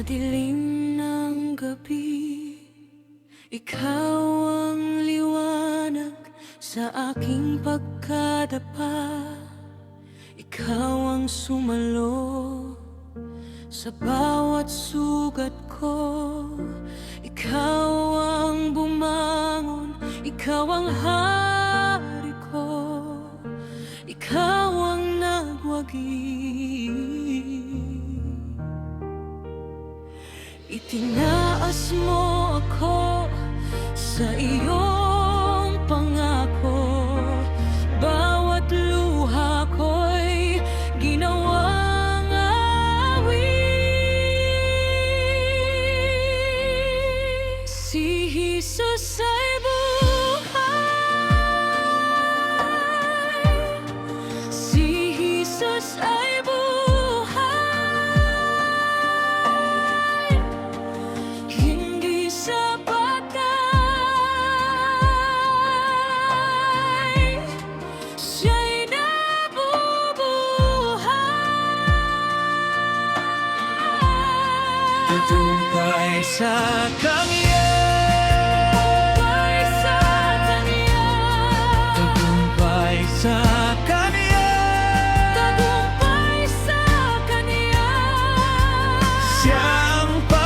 dilim ng gabi, ikaw ang liwanag sa aking pagkadapa. Ikaw ang sumalo sa bawat sugat ko. Ikaw ang bumangon, ikaw ang hari ko. Ikaw ang nagwagi. Itinaas mo ako sa iyong pangako. Bawat luha ko'y ginawang awit. Si Jesus ay buhay. Si Jesus ay buhay. Hindi sa patay, siya'y nabubuhay. Tagumpay sa Kanya. Tagumpay sa Kanya. Tagumpay sa Kanya. Siyang Panginoon,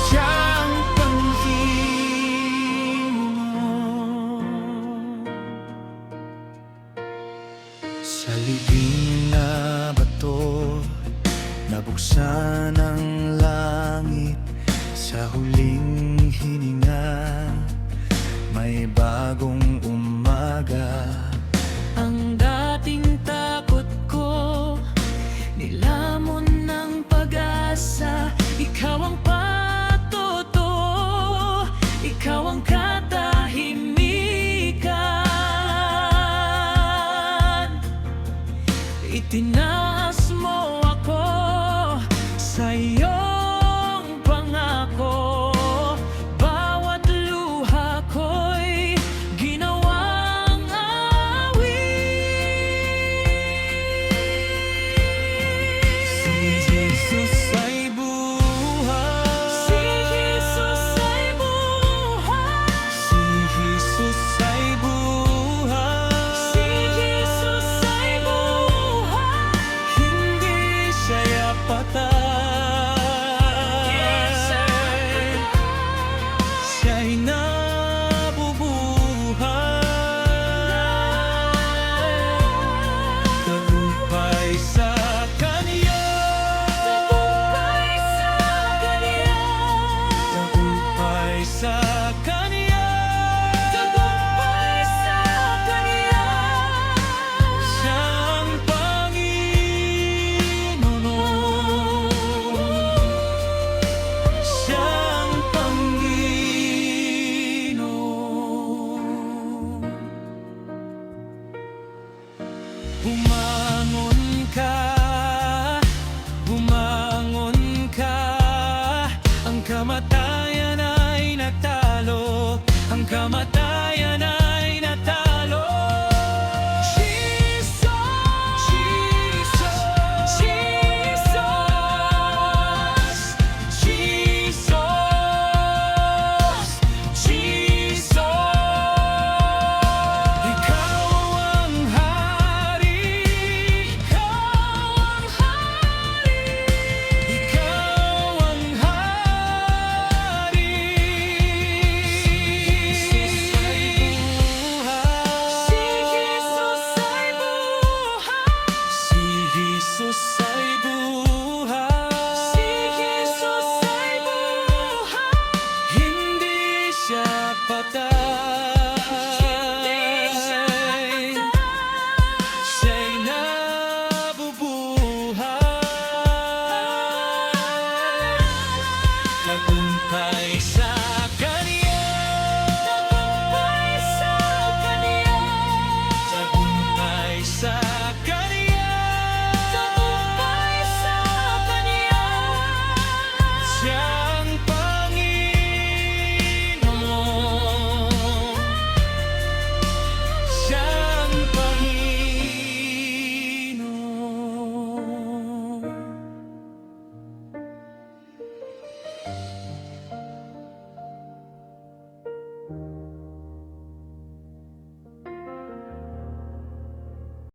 siyang Panginoon. Sa libing na bato, nabuksan ang langit. Sa huling hininga, may bagong